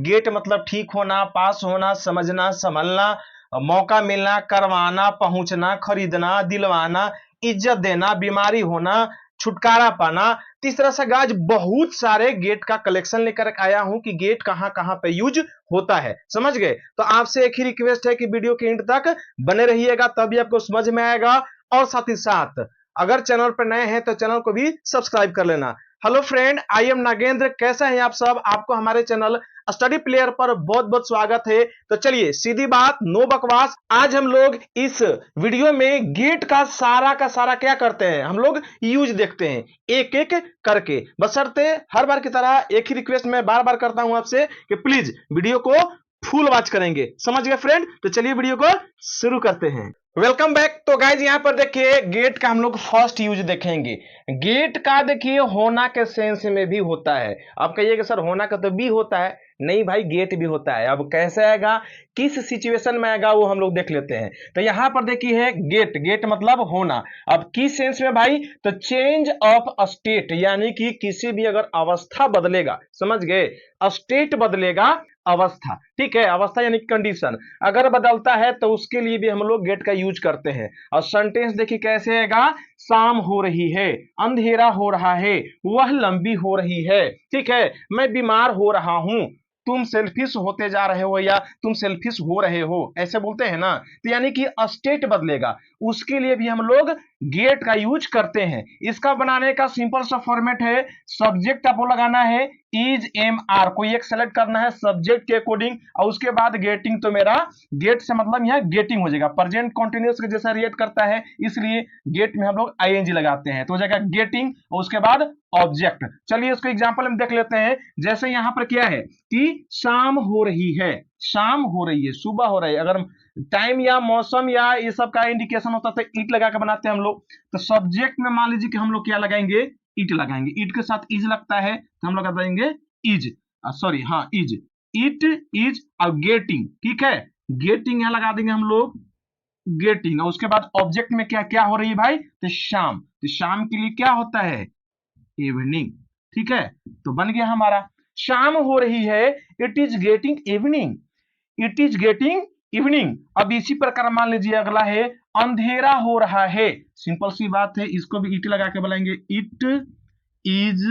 Gate मतलब ठीक होना, पास होना, समझना, संभलना, मौका मिलना, करवाना, पहुंचना, खरीदना, दिलवाना, इज्जत देना, बीमारी होना, छुटकारा पाना। तो इस तरह से गाइस बहुत सारे गेट का कलेक्शन लेकर आया हूं कि गेट कहां कहां पे यूज होता है, समझ गए। तो आपसे एक ही रिक्वेस्ट है कि वीडियो के एंड तक बने रहिएगा, तभी आपको समझ में आएगा। और साथ ही साथ अगर चैनल पर नए हैं तो चैनल को भी सब्सक्राइब कर लेना। Hello friend, I am Nagendra. कैसे हैं आप सब? आपको हमारे चैनल स्टडी प्लेयर पर बहुत बहुत स्वागत है। तो चलिए सीधी बात, नो बकवास। आज हम लोग इस वीडियो में गेट का सारा क्या करते हैं, हम लोग यूज देखते हैं एक एक करके। बशर्ते हर बार की तरह एक ही रिक्वेस्ट मैं बार बार करता हूं आपसे कि प्लीज वीडियो को फुल वॉच करेंगे, समझ गए फ्रेंड। तो चलिए वीडियो को शुरू करते हैं। Welcome back. तो गाइज यहाँ पर देखिए गेट का हम लोग फर्स्ट यूज देखेंगे। गेट का देखिए होना के सेंस में भी होता है। आप कहिएगा सर होना का तो भी होता है, नहीं भाई गेट भी होता है। अब कैसे आएगा, किस सिचुएशन में आएगा, वो हम लोग देख लेते हैं। तो यहां पर देखिए है गेट, गेट मतलब होना। अब किस सेंस में भाई, तो चेंज ऑफ स्टेट, यानी कि किसी भी अगर अवस्था बदलेगा, समझ गए, स्टेट बदलेगा, अवस्था, ठीक है। अवस्था यानी कंडीशन अगर बदलता है तो उसके लिए भी हम लोग गेट का यूज करते हैं। और सेंटेंस देखिए कैसे आएगा, शाम हो रही है, अंधेरा हो रहा है, वह लंबी हो रही है, ठीक है, मैं बीमार हो रहा हूं, तुम सेल्फिश होते जा रहे हो या तुम सेल्फिश हो रहे हो, ऐसे बोलते हैं ना। तो यानी कि स्टेट बदलेगा, उसके लिए भी हम लोग गेट का यूज करते हैं। इसका बनाने का सिंपल सा फॉर्मेट है, सब्जेक्ट आपको लगाना है इज एम आर, कोई एक सेलेक्ट करना है सब्जेक्ट के अकॉर्डिंग, और उसके बाद गेटिंग। तो मेरा गेट से मतलब यहाँ गेटिंग हो जाएगा, प्रेजेंट कॉन्टिन्यूअस के जैसा रिएक्ट करता है, इसलिए गेट में हम लोग आईएनजी लगाते हैं, तो हो जाएगा गेटिंग और उसके बाद ऑब्जेक्ट। चलिए इसको एग्जांपल हम देख लेते हैं। जैसे यहां पर क्या है कि शाम हो रही है, शाम हो रही है, सुबह हो रही है। अगर टाइम या मौसम या ये सब का इंडिकेशन होता तो ईट लगा के बनाते हैं हम लोग। तो सब्जेक्ट में मान लीजिए कि हम लोग क्या लगाएंगे, ईट लगाएंगे। ईट के साथ इज लगता है तो हम लोग लगाएंगे इज, सॉरी हाँ इज, इट इज और गेटिंग, ठीक है, गेटिंग यहां लगा देंगे हम लोग, गेटिंग। और उसके बाद ऑब्जेक्ट में क्या क्या हो रही है भाई, तो शाम। तो शाम के लिए क्या होता है, इवनिंग, ठीक है। तो बन गया हमारा, शाम हो रही है, it is getting evening, it is getting evening. अब इसी प्रकार मान लीजिए अगला है अंधेरा हो रहा है, सिंपल सी बात है, इसको भी इट लगा के बोलेंगे, इट इज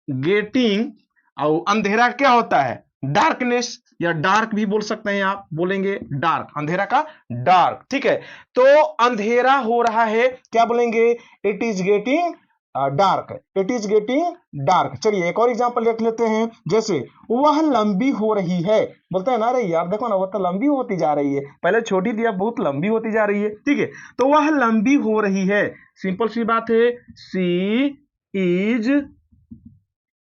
गेटिंग। और अंधेरा क्या होता है, डार्कनेस, या डार्क भी बोल सकते हैं आप, बोलेंगे डार्क, अंधेरा का डार्क, ठीक है। तो अंधेरा हो रहा है, क्या बोलेंगे, it is getting dark, it is getting dark. चलिए एक और एग्जांपल देख लेते हैं। जैसे वह लंबी हो रही है, बोलते हैं ना, अरे यार देखो ना वो तो लंबी होती जा रही है, पहले छोटी थी अब बहुत लंबी होती जा रही है, ठीक है। तो वह लंबी हो रही है, सिंपल सी बात है, सी इज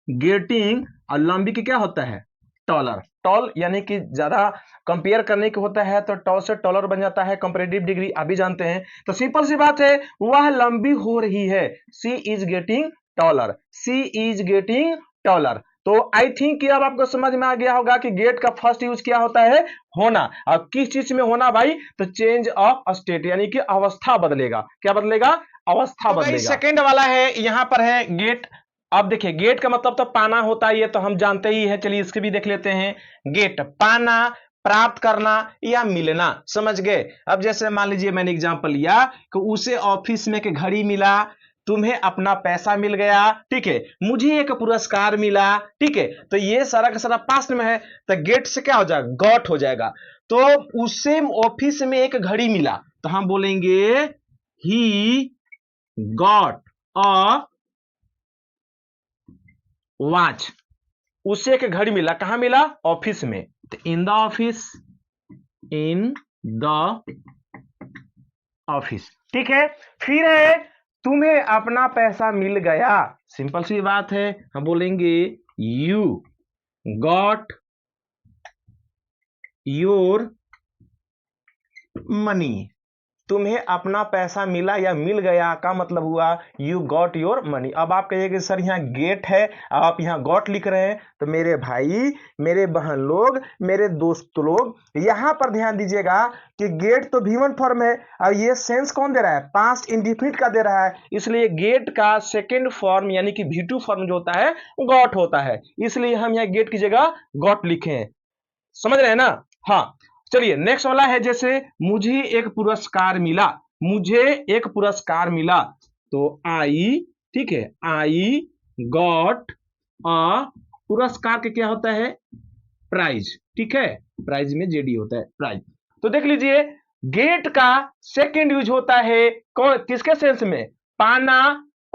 गेटिंग, और लंबी की क्या होता है, टॉलर। टॉल यानी कि ज्यादा कंपेयर करने की होता है तो टॉल से टॉलर बन जाता है, कंपैरेटिव डिग्री अभी जानते हैं। तो सिंपल सी बात है, वह लंबी हो रही है, she is getting taller, she is getting taller. तो आई थिंक कि अब आपको समझ में आ गया होगा कि गेट का फर्स्ट यूज क्या होता है, होना। अब किस चीज में होना भाई, तो चेंज ऑफ स्टेट, यानी कि अवस्था बदलेगा, क्या बदलेगा, अवस्था तो बदलेगा। सेकंड वाला है, यहां पर है गेट। अब देखिए गेट का मतलब तो पाना होता है, ये तो हम जानते ही हैं। चलिए इसके भी देख लेते हैं। गेट पाना, प्राप्त करना या मिलना, समझ गए। अब जैसे मान लीजिए मैंने एग्जांपल लिया कि उसे ऑफिस में एक घड़ी मिला, तुम्हें अपना पैसा मिल गया, ठीक है, मुझे एक पुरस्कार मिला, ठीक है। तो ये सारा का सारा पास्ट में है, तो गेट से क्या हो जाएगा, गॉट हो जाएगा। तो उसे ऑफिस में एक घड़ी मिला, तो हम बोलेंगे ही गॉट अ वॉच। उसे एक घड़ी मिला, कहां मिला, ऑफिस में, तो in the office, in the office, ठीक है। फिर है तुम्हें अपना पैसा मिल गया, सिंपल सी बात है, हम बोलेंगे यू गॉट योर मनी, तुम्हें अपना पैसा मिला या मिल गया का मतलब हुआ यू गॉट योर मनी। अब आप कहिए कि सर यहाँ गेट है, आप यहाँ गॉट लिख रहे हैं, तो मेरे भाई, मेरे बहन लोग, मेरे दोस्त लोग, यहाँ पर ध्यान दीजिएगा कि गेट तो भी वन फॉर्म है और ये सेंस कौन दे रहा है, पास्ट इंडिफिनिट का दे रहा है, इसलिए गेट का सेकेंड फॉर्म यानी कि V2 फॉर्म जो होता है गॉट होता है, इसलिए हम यहाँ गेट की जगह गॉट लिखे हैं। समझ रहे हैं ना? हाँ, चलिए नेक्स्ट वाला है, जैसे मुझे एक पुरस्कार मिला, मुझे एक पुरस्कार मिला, तो आई, ठीक है, आई गॉट अ पुरस्कार के क्या होता है, प्राइज, ठीक है, प्राइज में जेडी होता है, प्राइज। तो देख लीजिए गेट का सेकंड यूज होता है कौन, किसके सेंस में, पाना,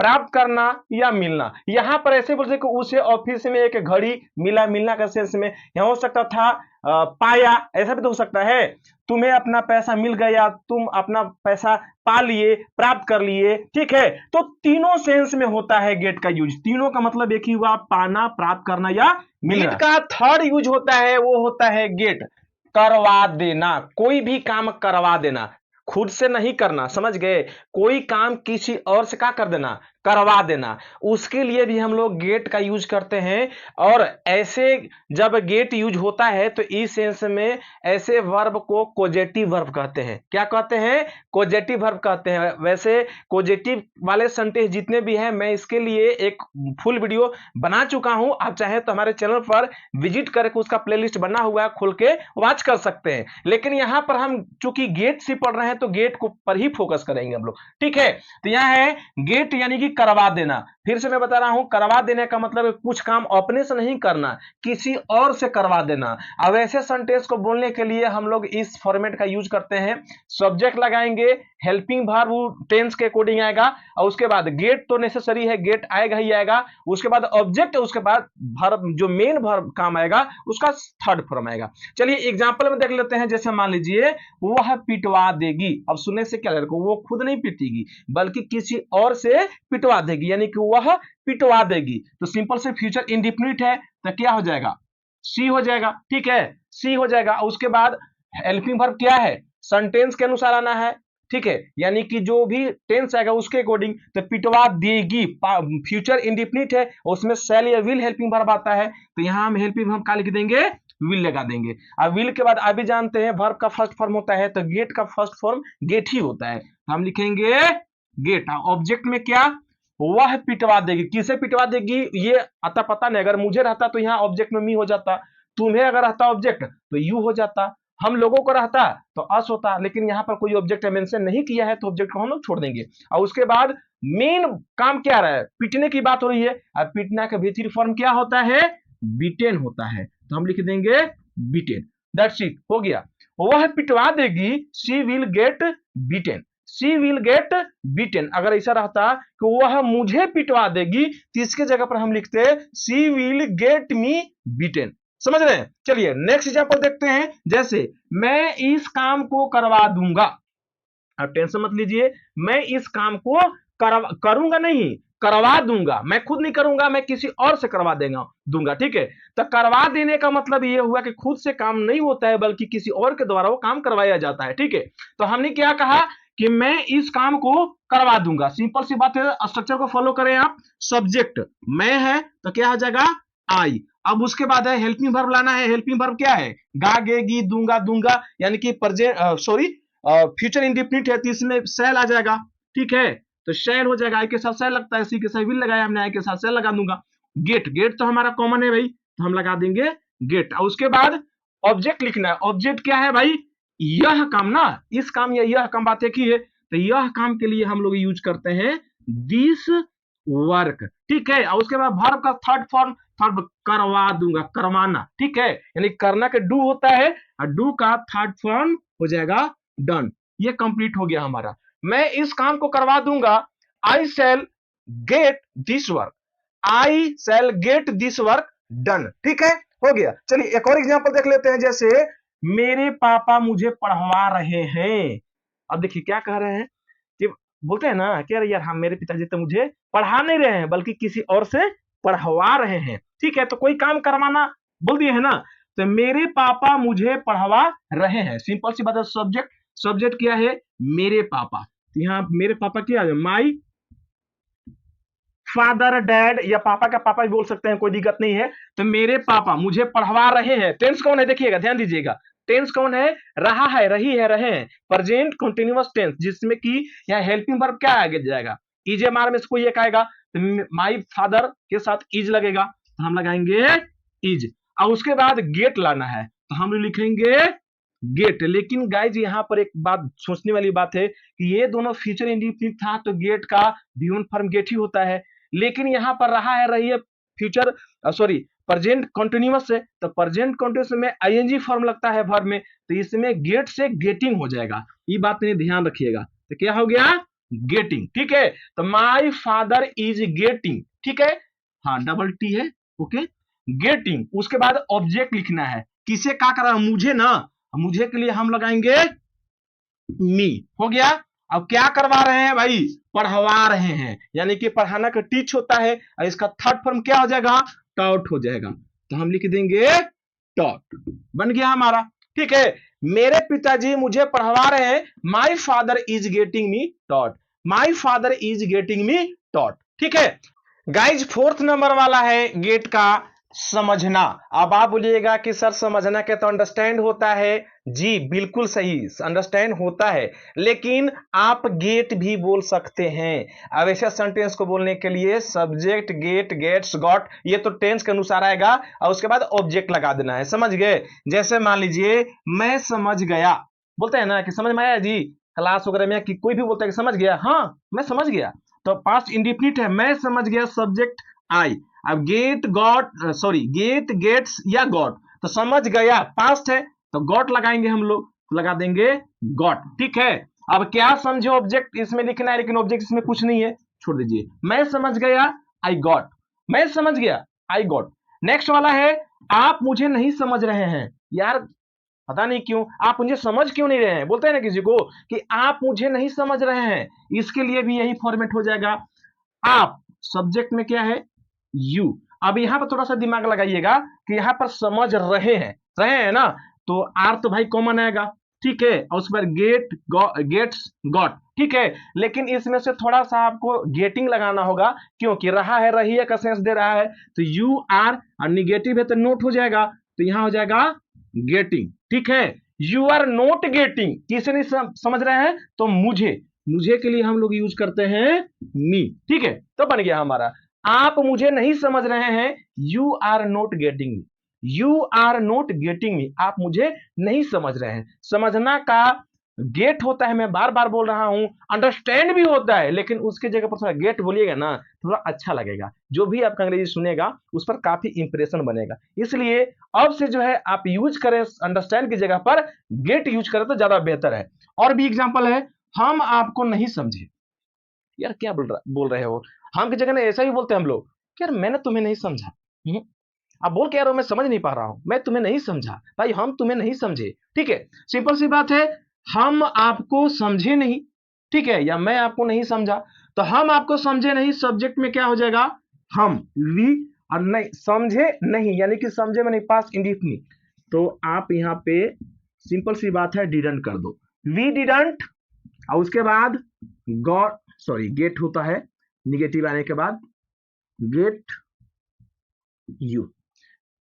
प्राप्त करना या मिलना। यहां पर ऐसे बोल सकते उसे ऑफिस में एक घड़ी मिला, मिलना का सेंस में, यहां हो सकता था पाया, ऐसा भी तो हो सकता है, तुम्हें अपना पैसा मिल गया, तुम अपना पैसा पा लिए, प्राप्त कर लिए, ठीक है। तो तीनों सेंस में होता है गेट का यूज, तीनों का मतलब एक ही हुआ, पाना, प्राप्त करना या मिलना। गेट का थर्ड यूज होता है वो होता है गेट करवा देना, कोई भी काम करवा देना, खुद से नहीं करना, समझ गए, कोई काम किसी और से क्या कर देना, करवा देना, उसके लिए भी हम लोग गेट का यूज करते हैं। और ऐसे जब गेट यूज होता है तो इस सेंस में ऐसे वर्ब को कोजेटिव वर्ब कहते हैं, क्या कहते हैं, कोजेटिव वर्ब कहते हैं। वैसे कोजेटिव वाले सेंटेंस जितने भी हैं मैं इसके लिए एक फुल वीडियो बना चुका हूं, आप चाहे तो हमारे चैनल पर विजिट करके उसका प्लेलिस्ट बना हुआ है, खोल के वॉच कर सकते हैं। लेकिन यहां पर हम चूंकि गेट से पढ़ रहे हैं तो गेट को पर ही फोकस करेंगे हम लोग, ठीक है। तो यहां है गेट यानी कि करवा देना, फिर से मैं बता रहा हूं करवा देने का मतलब कुछ काम अपने से नहीं करना, किसी और से करवा देना। अब ऐसे सेंटेंस को बोलने के लिए हम लोग इस फॉर्मेट का यूज करते हैं, सब्जेक्ट लगाएंगे, हेल्पिंग वर्ब टेंस के अकॉर्डिंग आएगा, और उसके बाद गेट तो नेसेसरी है, गेट आएगा ही आएगा, उसके बाद ऑब्जेक्ट, उसके बाद वर्ब जो मेन वर्ब काम आएगा उसका थर्ड फॉर्म आएगा। चलिए एग्जांपल में देख लेते हैं, जैसे मान लीजिए वह पिटवा देगी, अब सुनने से क्या लड़को, वो खुद नहीं पीटेगी बल्कि किसी और से पिटवा देगी, यानी कि वह पिटवा देगी, तो सिंपल से फ्यूचर इंडिफिनिट है तो क्या हो जाएगा, सी हो जाएगा, ठीक है, सी हो जाएगा। उसके बाद हेल्पिंग वर्ब क्या है, सेंटेंस के अनुसार आना है, ठीक है, यानी कि जो भी टेंस आएगा उसके अकॉर्डिंग, तो पिटवा देगी फ्यूचर इंडिफिनिट है, उसमें शैल या विल हेल्पिंग वर्ब आता है, तो यहां हम हेल्पिंग वर्ब क्या लिख देंगे, विल लगा देंगे। अब विल के बाद आप भी जानते हैं वर्ब का फर्स्ट फॉर्म होता है, तो गेट का फर्स्ट फॉर्म गेट ही होता है, तो हम लिखेंगे गेट। ऑब्जेक्ट में क्या, वह पिटवा देगी, किसे पिटवा देगी ये आता पता नहीं, अगर मुझे रहता तो यहाँ ऑब्जेक्ट में मी हो जाता, तुम्हें अगर रहता ऑब्जेक्ट तो यू हो जाता, हम लोगों को रहता तो अस होता, लेकिन यहाँ पर कोई ऑब्जेक्ट मेंशन नहीं किया है तो ऑब्जेक्ट को हम लोग छोड़ देंगे। और उसके बाद मेन काम क्या रहा है, पीटने की बात हो रही है, अब पीटना का भीतरी फॉर्म क्या होता है, बीटेन होता है, तो हम लिख देंगे बीटेन, दैट्स इट, हो गया। वह पिटवा देगी, she will get beaten, she will get beaten. अगर ऐसा रहता कि वह मुझे पिटवा देगी तो इसके जगह पर हम लिखते she will get me beaten, समझ रहे हैं। चलिए नेक्स्ट एग्जांपल देखते हैं, जैसे मैं इस काम को करवा दूंगा, अब टेंशन मत लीजिए, मैं इस काम को करूंगा नहीं, करवा दूंगा, मैं खुद नहीं करूंगा, मैं किसी और से करवा दूंगा, ठीक है। तो करवा देने का मतलब ये हुआ कि खुद से काम नहीं होता है बल्कि किसी और के द्वारा वो काम करवाया जाता है, ठीक है। तो हमने क्या कहा कि मैं इस काम को करवा दूंगा, सिंपल सी बात है, स्ट्रक्चर को फॉलो करें आप, सब्जेक्ट मैं है तो क्या हो जाएगा आई, अब उसके बाद है हेल्पिंग वर्ब लाना है, हेल्पिंग वर्ब क्या है, गा गेगी दूंगा दूंगा, यानी कि प्रेजेंट सॉरी फ्यूचर इंडिफिनिट है तो इसमें शैल आ जाएगा, ठीक है, तो शैल हो जाएगा, आई के साथ शैल लगता है, सी के साथ विल लगाया हमने, आई के साथ शैल लगा दूंगा। गेट, गेट तो हमारा कॉमन है भाई, तो हम लगा देंगे गेट। और उसके बाद ऑब्जेक्ट लिखना है, ऑब्जेक्ट क्या है भाई, यह काम ना, इस काम या यह काम बात एक ही है, तो यह काम के लिए हम लोग यूज करते हैं दिस वर्क, ठीक है। और उसके बाद वर्ब का थर्ड फॉर्म, थर्ड करवा दूंगा, करवाना, ठीक है, यानी करना के डू होता है, और डू का थर्ड फॉर्म हो जाएगा डन, ये कंप्लीट हो गया हमारा। मैं इस काम को करवा दूंगा, I shall get this work, I shall get this work done, ठीक है, हो गया। चलिए एक और एग्जांपल देख लेते हैं, जैसे मेरे पापा मुझे पढ़वा रहे हैं। अब देखिए क्या कह रहे हैं कि बोलते हैं ना कि यार हम, मेरे पिताजी तो मुझे पढ़ा नहीं रहे हैं बल्कि किसी और से पढ़वा रहे हैं, ठीक है, तो कोई काम करवाना बोल दिए है ना, तो मेरे पापा मुझे पढ़वा रहे हैं, सिंपल सी बात है, सब्जेक्ट सब्जेक्ट क्या है, मेरे पापा, तो यहाँ मेरे पापा क्या है, माई फादर डैड, या पापा का पापा भी बोल सकते हैं, कोई दिक्कत नहीं है। तो मेरे पापा मुझे पढ़वा रहे हैं, टेंस कौन है देखिएगा, ध्यान दीजिएगा, टेंस कौन है, रहा है, रही है, रहे हैं, प्रेजेंट कंटीन्यूअस टेंस, जिसमें कि यहाँ हेल्पिंग वर्ब क्या आगे जाएगा, इज मार में इसको ये आएगा, तो माई फादर के साथ इज लगेगा, तो हम लगाएंगे इज, और उसके बाद गेट लाना है, तो हम लिखेंगे गेट। लेकिन गाइज यहाँ पर एक बात सोचने वाली बात है कि ये दोनों फ्यूचर इंडिफिनिट था, तो गेट का भी फॉर्म गेट ही होता है, लेकिन यहाँ पर रहा है, रही है फ्यूचर सॉरी प्रेजेंट कंटिन्यूअस है, तो प्रेजेंट कंटिन्यूअस में आईएनजी फॉर्म लगता है वर्ब में, तो इसमें गेट से गेटिंग हो जाएगा, ये बात नहीं ध्यान रखिएगा, तो क्या हो गया, गेटिंग, ठीक है। तो माई फादर इज गेटिंग, ठीक है, हाँ डबल टी है, ओके, गेटिंग। उसके बाद ऑब्जेक्ट लिखना है, किसे क्या कर रहा है, मुझे ना, मुझे के लिए हम लगाएंगे मी, हो गया। अब क्या करवा रहे हैं भाई, पढ़वा रहे हैं, यानी कि पढ़ाना का टीच होता है, और इसका थर्ड फॉर्म क्या हो जाएगा, टॉट हो जाएगा, तो हम लिख देंगे टॉट, बन गया हमारा, ठीक है। मेरे पिताजी मुझे पढ़वा रहे हैं, my father is getting me taught, my father is getting me taught, ठीक है। गाइज फोर्थ नंबर वाला है गेट का समझना। अब आप बोलिएगा कि सर समझना के तो अंडरस्टैंड होता है, जी बिल्कुल सही, अंडरस्टैंड होता है, लेकिन आप गेट भी बोल सकते हैं। अब ऐसे सेंटेंस को बोलने के लिए सब्जेक्ट गेट, गेट्स, गॉट, ये तो टेंस के अनुसार आएगा, और उसके बाद ऑब्जेक्ट लगा देना है, समझ गए। जैसे मान लीजिए मैं समझ गया, बोलते हैं ना कि समझ में आया जी, क्लास वगैरह में कि कोई भी बोलता है कि समझ गया, हाँ मैं समझ गया, तो पास्ट इंडिफिनिट है, मैं समझ गया, सब्जेक्ट आई। अब get got sorry get gets या गॉट, तो समझ गया पास्ट है, तो गॉट लगाएंगे हम लोग, लगा देंगे गॉट, ठीक है। अब क्या समझे ऑब्जेक्ट इसमें लिखना है, लेकिन ऑब्जेक्ट इसमें कुछ नहीं है, छोड़ दीजिए, मैं समझ गया, आई गॉट, मैं समझ गया, आई गॉट। नेक्स्ट वाला है, आप मुझे नहीं समझ रहे हैं, यार पता नहीं क्यों आप मुझे समझ क्यों नहीं रहे हैं, बोलते हैं ना किसी को कि आप मुझे नहीं समझ रहे हैं, इसके लिए भी यही फॉर्मेट हो जाएगा, आप सब्जेक्ट में क्या है, यू। अब यहां पर थोड़ा सा दिमाग लगाइएगा कि यहां पर समझ रहे हैं ना, तो आर तो भाई कॉमन आएगा, ठीक है, और उस पर गेट गेट्स गॉट, ठीक है, लेकिन इसमें से थोड़ा सा आपको गेटिंग लगाना होगा, क्योंकि रहा है, रही है का सेंस दे रहा है, तो यू आर, और निगेटिव है तो नोट हो जाएगा, तो यहां हो जाएगा गेटिंग, ठीक है। यू आर नोट गेटिंग, किसे नहीं समझ रहे हैं, तो मुझे के लिए हम लोग यूज करते हैं मी, ठीक है, तो बन गया हमारा, आप मुझे नहीं समझ रहे हैं, you are not getting me, you are not getting me, आप मुझे नहीं समझ रहे हैं। समझना का गेट होता है, मैं बार बार बोल रहा हूं, अंडरस्टैंड भी होता है, लेकिन उसके जगह पर थोड़ा गेट बोलिएगा ना, थोड़ा अच्छा लगेगा, जो भी आपका अंग्रेजी सुनेगा उस पर काफी इंप्रेशन बनेगा, इसलिए अब से जो है आप यूज करें अंडरस्टैंड की जगह पर गेट यूज करें तो ज्यादा बेहतर है। और भी एग्जाम्पल है, हम आपको नहीं समझे, यार क्या बोल रहे हो, हम की जगह ना ऐसा ही बोलते हैं हम लोग, यार मैंने तुम्हें नहीं समझा, आप बोल के यार मैं समझ नहीं पा रहा हूं, मैं तुम्हें नहीं समझा, भाई हम तुम्हें नहीं समझे, ठीक है, सिंपल सी बात है, हम आपको समझे नहीं, ठीक है, या मैं आपको नहीं समझा, तो हम आपको समझे नहीं, सब्जेक्ट में क्या हो जाएगा, हम, वी, और नहीं समझे नहीं, यानी कि समझे में नहीं, पास्ट इंडिफिनिट, तो आप यहाँ पे सिंपल सी बात है डिडंट कर दो, वी डिडंट, और उसके बाद गॉट सॉरी गेट होता है, निगेटिव आने के बाद गेट यू,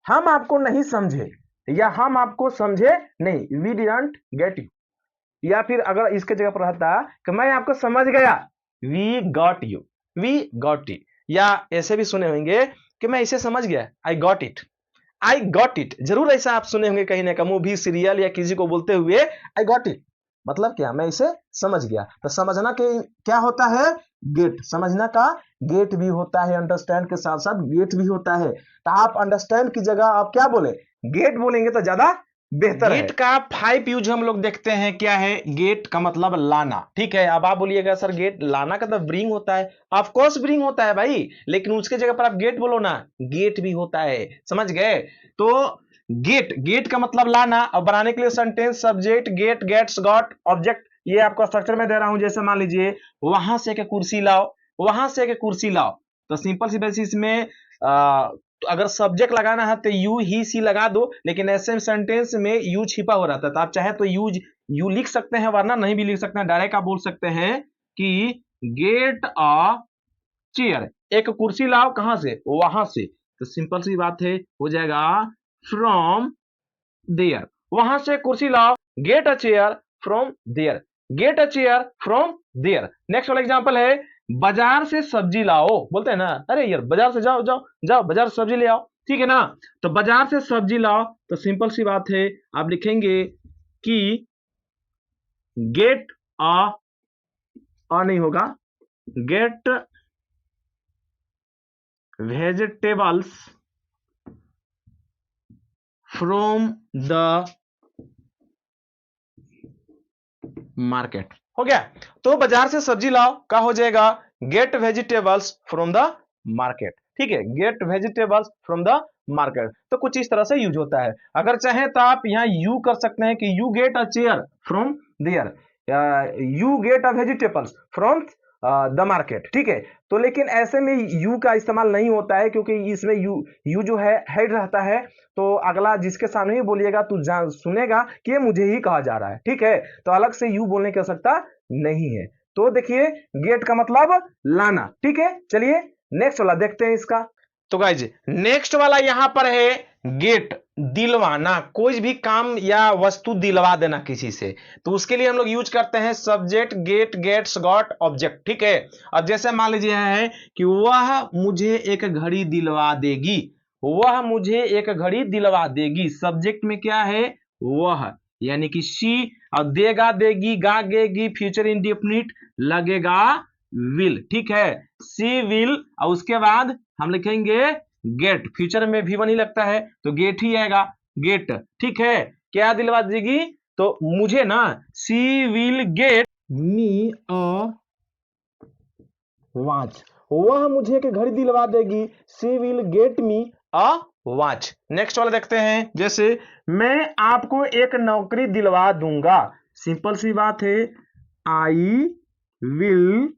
हम आपको नहीं समझे, या हम आपको समझे नहीं, वी डिडंट गेट यू, या फिर अगर इसके जगह पर रहता कि मैं आपको समझ गया, we got you, we got it, या ऐसे भी सुने होंगे कि मैं इसे समझ गया, I got it, I got it, जरूर ऐसा आप सुने होंगे कहीं ना कहीं मूवी सीरियल या किसी को बोलते हुए, आई गॉट इट, मतलब क्या, मैं इसे समझ गया। तो समझना के क्या होता है, गेट, समझना का गेट भी होता है, अंडरस्टैंड के साथ साथ गेट भी होता है, तो आप अंडरस्टैंड की जगह आप क्या बोले, गेट बोलेंगे तो ज्यादा बेहतर है। गेट का 5 यूज हम लोग देखते हैं, क्या है, गेट का मतलब लाना, ठीक है। अब आप बोलिएगा सर गेट लाना का तो ब्रिंग होता है, ऑफ कोर्स ब्रिंग होता है भाई, लेकिन उसके जगह पर आप गेट बोलो ना, गेट भी होता है, समझ गए। तो गेट का मतलब लाना, और बनाने के लिए sentence subject get, gets, got, object, ये आपको स्ट्रक्चर में दे रहा हूं, जैसे मान लीजिए वहां से के कुर्सी लाओ, वहां से के कुर्सी लाओ, तो सिंपल सी बेसिस में तो अगर सब्जेक्ट लगाना है तो यू ही सी लगा दो, लेकिन ऐसे सेंटेंस में यू छिपा हो रहता है, तो आप चाहे तो यू लिख सकते हैं, वरना नहीं भी लिख सकते हैं, डायरेक्ट आप बोल सकते हैं कि गेट अ चेयर, एक कुर्सी लाओ, कहां से, वहां से। तो सिंपल सी बात है, हो जाएगा फ्रॉम देयर, वहां से कुर्सी लाओ, get a chair from there, get a chair from there. Next वाला एग्जांपल है बाजार से सब्जी लाओ, बोलते हैं ना, अरे यार बाजार से जाओ जाओ जाओ, बाजार से सब्जी ले आओ, ठीक है ना। तो बाजार से सब्जी लाओ, तो सिंपल सी बात है, आप लिखेंगे कि गेट अ नहीं होगा, get vegetables from the market, हो गया। तो बाजार से सब्जी लाओ का हो जाएगा get vegetables from the market, ठीक है, get vegetables from the market. तो कुछ इस तरह से यूज होता है। अगर चाहे तो आप यहां यू कर सकते हैं कि you get a chair from there, you get a vegetables from the market, ठीक है। तो लेकिन ऐसे में यू का इस्तेमाल नहीं होता है, क्योंकि इसमें यू जो है हेड रहता है, तो अगला जिसके सामने ही बोलिएगा तो सुनेगा कि ये मुझे ही कहा जा रहा है, ठीक है। तो अलग से यू बोलने की आवश्यकता नहीं है। तो देखिए गेट का मतलब लाना, ठीक है। चलिए नेक्स्ट वाला देखते हैं इसका। तो गाइज नेक्स्ट वाला यहां पर है गेट, दिलवाना, कोई भी काम या वस्तु दिलवा देना किसी से, तो उसके लिए हम लोग यूज करते हैं subject get, gets, got, object, ठीक है। अब जैसे मान लीजिए है कि वह मुझे एक घड़ी दिलवा देगी, वह मुझे एक घड़ी दिलवा देगी, सब्जेक्ट में क्या है वह, यानी कि शी, और देगा देगी गा गेगी, फ्यूचर इंडेफिनिट लगेगा विल, ठीक है, सी विल, और उसके बाद हम लिखेंगे गेट, फ्यूचर में भी वन ही लगता है तो गेट ही आएगा, गेट, ठीक है। क्या दिलवा देगी, तो मुझे ना, she will get me a watch, वह मुझे एक घड़ी दिलवा देगी, she will get me a watch. Next वाला देखते हैं, जैसे मैं आपको एक नौकरी दिलवा दूंगा, सिंपल सी बात है, I will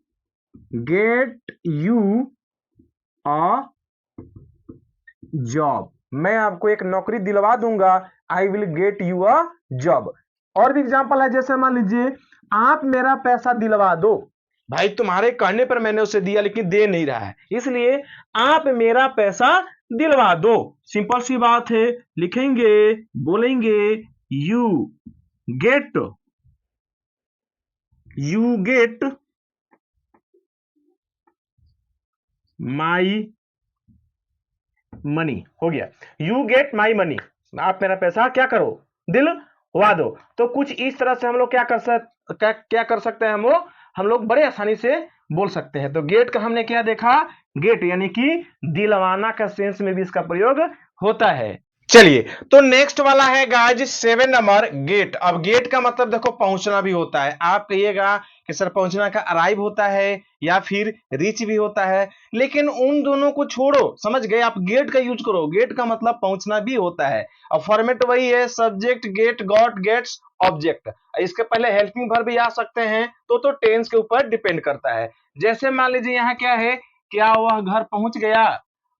get you a job, मैं आपको एक नौकरी दिलवा दूंगा, I will get you a job. और भी एग्जांपल है, जैसे मान लीजिए आप मेरा पैसा दिलवा दो, भाई तुम्हारे कहने पर मैंने उसे दिया लेकिन दे नहीं रहा है, इसलिए आप मेरा पैसा दिलवा दो। सिंपल सी बात है, लिखेंगे, बोलेंगे get you get my money, हो गया, यू गेट माई मनी, आप मेरा पैसा क्या करो, दिलवा दो। तो कुछ इस तरह से हम लोग क्या कर सकते हैं, हम लोग बड़े आसानी से बोल सकते हैं। तो गेट का हमने क्या देखा, गेट यानी कि दिलवाना का सेंस में भी इसका प्रयोग होता है। चलिए तो नेक्स्ट वाला है गाइज 7 नंबर गेट। अब गेट का मतलब देखो पहुंचना भी होता है, आप कहिएगा कि सर पहुंचना का अराइव होता है या फिर रीच भी होता है, लेकिन उन दोनों को छोड़ो, समझ गए, आप गेट का यूज करो, गेट का मतलब पहुंचना भी होता है। अब फॉर्मेट वही है, subject get got gets object, इसके पहले हेल्पिंग वर्ब भी आ सकते हैं, तो टेंस के ऊपर डिपेंड करता है। जैसे मान लीजिए यहाँ क्या है, क्या वह घर पहुंच गया,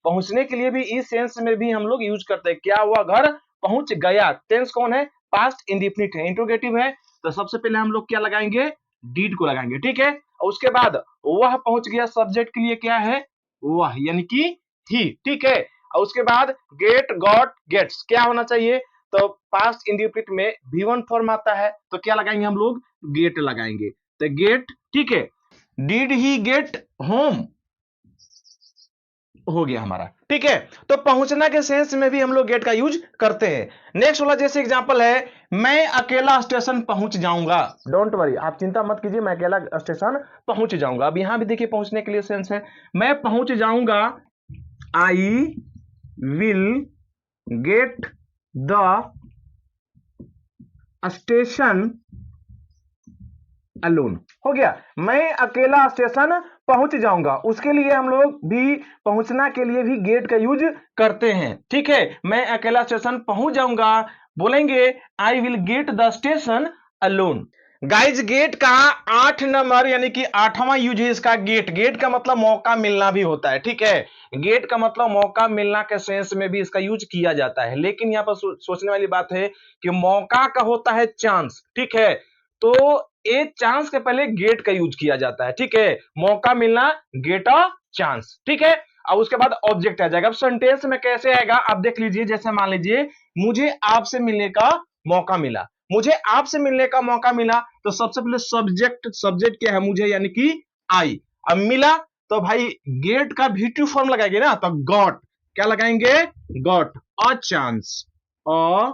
पहुंचने के लिए भी इस सेंस में भी हम लोग यूज करते हैं, क्या वह घर पहुंच गया, टेंस कौन है, पास्ट इंडेफिनिट है, इंट्रोगेटिव है, तो सबसे पहले हम लोग क्या लगाएंगे, डीड को लगाएंगे, ठीक है। और उसके बाद वह पहुंच गया, सब्जेक्ट के लिए क्या है वह, यानी कि ही, ठीक है। और उसके बाद गेट गॉट गेट्स क्या होना चाहिए, तो पास्ट इंडेफिनिट में V1 फॉर्म आता है, तो क्या लगाएंगे हम लोग, गेट लगाएंगे, तो गेट, ठीक है। डिड ही गेट होम हो गया हमारा, ठीक है। तो पहुंचना के सेंस में भी हम लोग गेट का यूज करते हैं। नेक्स्ट वाला जैसे एग्जांपल है, मैं अकेला स्टेशन पहुंच जाऊंगा, डोंट वरी, आप चिंता मत कीजिए, मैं अकेला स्टेशन पहुंच जाऊंगा। अब यहां भी देखिए पहुंचने के लिए सेंस है, मैं पहुंच जाऊंगा, I will get the station alone, हो गया, मैं अकेला स्टेशन पहुंच जाऊंगा। उसके लिए हम लोग भी पहुंचना के लिए भी गेट का यूज करते हैं, ठीक है। मैं अकेला स्टेशन पहुंच जाऊंगा, बोलेंगे I will get the station alone. Guys get का 8 नंबर यानी कि 8वां यूज है इसका गेट। गेट का मतलब मौका मिलना भी होता है, ठीक है। गेट का मतलब मौका मिलना के सेंस में भी इसका यूज किया जाता है, लेकिन यहाँ पर सोचने वाली बात है कि मौका का होता है चांस, ठीक है। तो ये चांस के पहले गेट का यूज किया जाता है, ठीक है। मौका मिलना, गेट अ चांस, ठीक है। अब उसके बाद ऑब्जेक्ट आ जाएगा। अब सेंटेंस में कैसे आएगा आप देख लीजिए। जैसे मान लीजिए मुझे आपसे मिलने का मौका मिला, मुझे आपसे मिलने का मौका मिला, तो सबसे पहले सब्जेक्ट, सब्जेक्ट क्या है मुझे यानी कि आई। अब मिला तो भाई गेट का V2 फॉर्म लगाएंगे ना, तो गॉट, क्या लगाएंगे, got a chance, a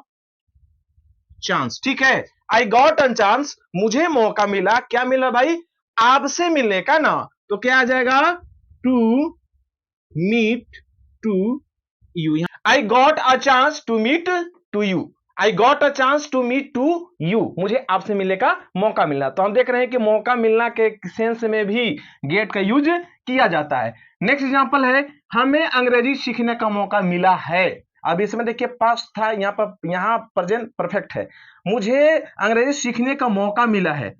chance, ठीक है। आई गॉट अ चांस, मुझे मौका मिला, क्या मिला भाई, आपसे मिलने का ना, तो क्या आ जाएगा, to meet to you. I got a chance to meet to you, I got a chance to meet to you, मुझे आपसे मिलने का मौका मिलना। तो हम देख रहे हैं कि मौका मिलना के सेंस में भी गेट का यूज किया जाता है। नेक्स्ट एग्जांपल है, हमें अंग्रेजी सीखने का मौका मिला है। अब इसमें देखिए पास्ट था, यहाँ प्रेजेंट परफेक्ट है। मुझे अंग्रेजी सीखने का मौका मिला है,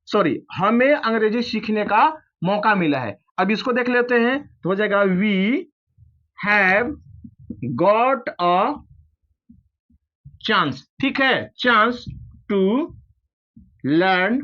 सॉरी, हमें अंग्रेजी सीखने का मौका मिला है। अब इसको देख लेते हैं तो हो जाएगा we have got a chance, ठीक है, चांस टू लर्न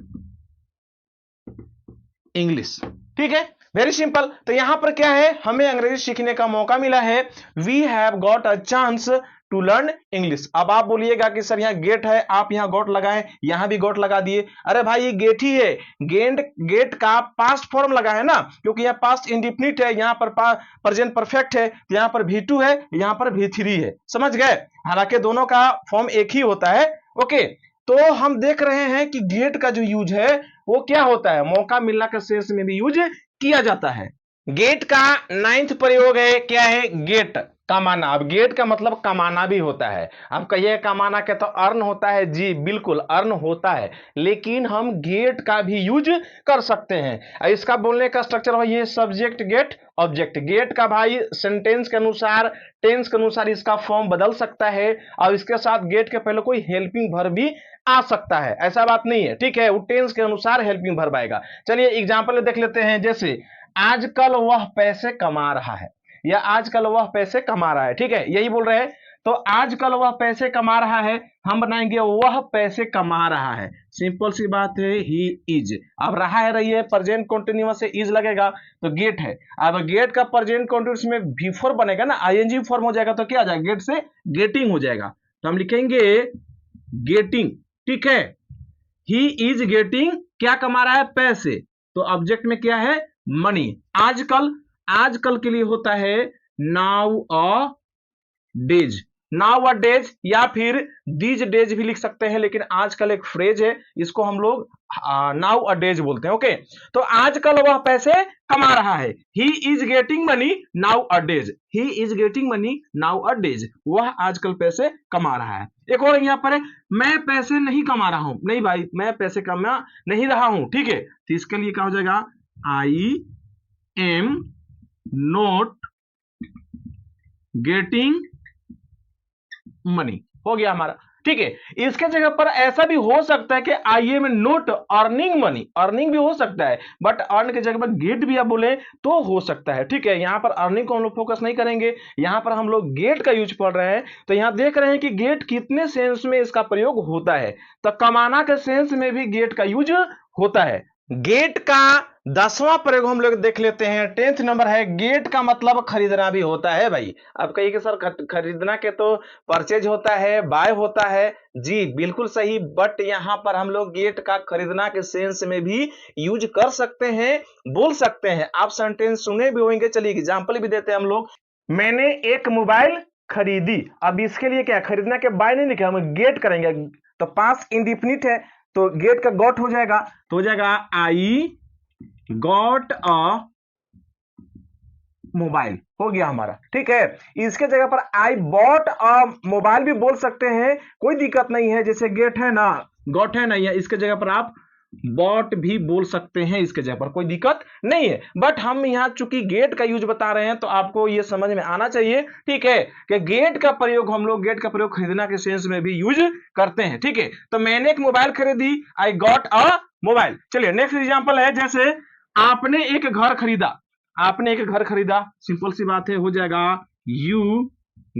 इंग्लिश, ठीक है, वेरी सिंपल। तो यहां पर क्या है, हमें अंग्रेजी सीखने का मौका मिला है, we have got a chance to learn English. अब आप बोलिएगा कि सर यहाँ गेट है, आप यहाँ गॉट लगाए, यहां भी गॉट लगा दिए। अरे भाई ये गेट ही है, गेट का पास्ट फॉर्म लगा है ना, क्योंकि यहाँ पास्ट इंडिफिनिट है, यहाँ पर प्रेजेंट परफेक्ट है, यहाँ पर V2 है, यहाँ पर V3 है, समझ गए। हालांकि दोनों का फॉर्म एक ही होता है, ओके। तो हम देख रहे हैं कि गेट का जो यूज है वो क्या होता है, मौका मिलना के सेंस में भी यूज किया जाता है। गेट का 9th प्रयोग है, क्या है, गेट, कमाना। अब गेट का मतलब कमाना भी होता है। अब कहिए कमाना के तो अर्न होता है, जी बिल्कुल अर्न होता है, लेकिन हम गेट का भी यूज कर सकते हैं। इसका बोलने का स्ट्रक्चर भाई ये सब्जेक्ट गेट ऑब्जेक्ट। गेट का भाई सेंटेंस के अनुसार, टेंस के अनुसार इसका फॉर्म बदल सकता है, और इसके साथ गेट के पहले कोई हेल्पिंग वर्ब भी आ सकता है, ऐसा बात नहीं है, ठीक है। वो टेंस के अनुसार हेल्पिंग वर्ब आएगा। चलिए एग्जांपल देख लेते हैं। जैसे आजकल वह पैसे कमा रहा है, या आजकल वह पैसे कमा रहा है, ठीक है, यही बोल रहे हैं। तो आजकल वह पैसे कमा रहा है, हम बनाएंगे वह पैसे कमा रहा है, सिंपल सी बात है, ही इज। अब रहा है रही है, प्रेजेंट कंटिन्यूअस से इज लगेगा तो गेट है। अब गेट का प्रेजेंट कंटिन्यूअस में V4 बनेगा ना, ING फॉर्म हो जाएगा, तो क्या आ जाएगा, गेट से गेटिंग हो जाएगा, तो हम लिखेंगे गेटिंग, ठीक है। ही इज गेटिंग, क्या कमा रहा है, पैसे, तो ऑब्जेक्ट में क्या है, मनी। आजकल, आजकल के लिए होता है नाउ अ डेज, नाउ अ डेज, या फिर दीज डेज भी लिख सकते हैं, लेकिन आजकल एक फ्रेज है, इसको हम लोग नाउ अ डेज बोलते हैं, ओके। तो आजकल वह पैसे कमा रहा है, he is getting money now a days, he is getting money now a days, वह आजकल पैसे कमा रहा है। एक और यहाँ पर है, मैं पैसे नहीं कमा रहा हूं, नहीं भाई मैं पैसे कमा नहीं रहा हूं, ठीक है। तो इसके लिए क्या हो जाएगा, I am not getting money, हो गया हमारा, ठीक है। इसके जगह पर ऐसा भी हो सकता है कि I am not earning money, earning भी हो सकता है, बट अर्न के जगह पर गेट भी आप बोले तो हो सकता है, ठीक है। यहां पर अर्निंग को हम लोग फोकस नहीं करेंगे, यहां पर हम लोग गेट का यूज पढ़ रहे हैं। तो यहां देख रहे हैं कि गेट कितने सेंस में इसका प्रयोग होता है, तो कमाना के सेंस में भी गेट का यूज होता है। गेट का 10वां प्रयोग हम लोग देख लेते हैं, 10th नंबर है, गेट का मतलब खरीदना भी होता है भाई। अब कहिए कि सर खरीदना के तो परचेज होता है, बाय होता है, जी बिल्कुल सही, बट यहां पर हम लोग गेट का खरीदना के सेंस में भी यूज कर सकते हैं, बोल सकते हैं। आप सेंटेंस सुने भी होंगे, चलिए एग्जांपल भी देते हैं हम लोग। मैंने एक मोबाइल खरीदी, अब इसके लिए क्या, खरीदना के बाय नहीं लिखे, हम गेट करेंगे, तो पास्ट इंडिफिनिट है, तो गेट का गॉट हो जाएगा, तो हो जाएगा आई गॉट अ मोबाइल, हो गया हमारा, ठीक है। इसके जगह पर आई बॉट अ मोबाइल भी बोल सकते हैं, कोई दिक्कत नहीं है, जैसे गेट है ना, गॉट है ना, या इसके जगह पर आप बट भी बोल सकते हैं इसके जगह पर, कोई दिक्कत नहीं है। बट हम यहाँ चूंकि गेट का यूज बता रहे हैं तो आपको ये समझ में आना चाहिए, ठीक है, कि गेट का प्रयोग हम लोग गेट का प्रयोग खरीदना के सेंस में भी यूज करते हैं, ठीक है। तो मैंने एक मोबाइल खरीदी, आई गॉट अ मोबाइल। चलिए नेक्स्ट एग्जांपल है, जैसे आपने एक घर खरीदा, आपने एक घर खरीदा, सिंपल सी बात है, हो जाएगा you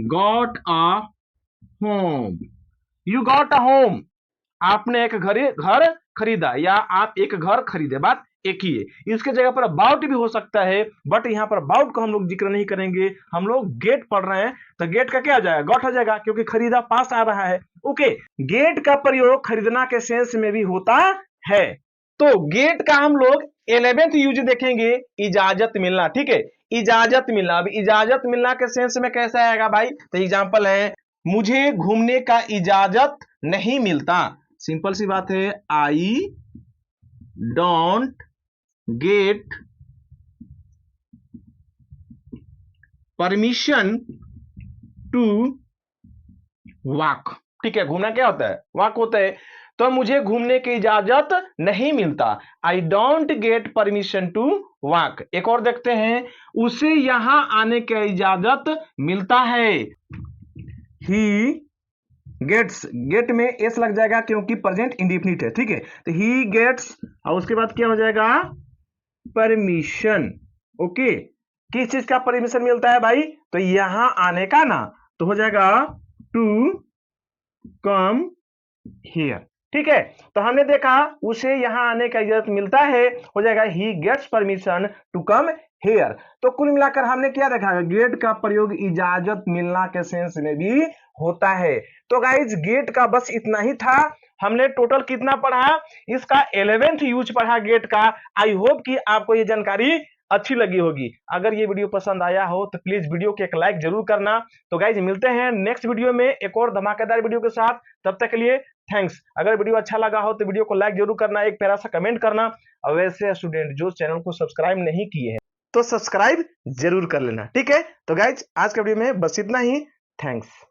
got a home, you got a home. आपने एक घर खरीदा या आप एक घर खरीदे, बात एक ही है। इसके जगह पर अबाउट भी हो सकता है, बट यहाँ पर अबाउट को हम लोग जिक्र नहीं करेंगे, हम लोग गेट पढ़ रहे हैं, तो गेट का क्या हो जाएगा, गॉट हो जाएगा, क्योंकि खरीदा पास आ रहा है। ओके, गेट का प्रयोग खरीदना के सेंस में भी होता है। तो गेट का हम लोग 11th यूज देखेंगे, इजाजत मिलना, ठीक है, इजाजत मिलना। अब इजाजत मिलना के सेंस में कैसा आएगा भाई, तो एग्जांपल है, मुझे घूमने का इजाजत नहीं मिलता। सिंपल सी बात है, I don't get permission to walk, ठीक है, घूमना क्या होता है, वॉक होता है। तो मुझे घूमने की इजाजत नहीं मिलता, I don't get permission to walk. एक और देखते हैं, उसे यहां आने की इजाजत मिलता है, ही गेट्स, गेट में एस लग जाएगा क्योंकि प्रेजेंट इंडेफिनिट है, ठीक है। तो ही गेट्स और उसके बाद क्या हो जाएगा, परमिशन। ओके, किस चीज का परमिशन मिलता है भाई, तो यहां आने का ना, तो हो जाएगा टू कम हियर, ठीक है। तो हमने देखा उसे यहां आने का इजाजत मिलता है, हो जाएगा he gets permission to come here. तो कुल मिलाकर हमने क्या देखा, गेट का प्रयोग इजाजत मिलना के सेंस में भी होता है। तो गाइज गेट का बस इतना ही था। हमने टोटल कितना पढ़ा, इसका 11th यूज पढ़ा गेट का। आई होप कि आपको ये जानकारी अच्छी लगी होगी। अगर ये वीडियो पसंद आया हो तो प्लीज वीडियो को एक लाइक जरूर करना। तो गाइज मिलते हैं नेक्स्ट वीडियो में एक और धमाकेदार वीडियो के साथ, तब तक के लिए थैंक्स। अगर वीडियो अच्छा लगा हो तो वीडियो को लाइक जरूर करना, एक प्यारा सा कमेंट करना, और वैसे स्टूडेंट जो चैनल को सब्सक्राइब नहीं किए हैं तो सब्सक्राइब जरूर कर लेना, ठीक है। तो गाइज आज के वीडियो में बस इतना ही, थैंक्स।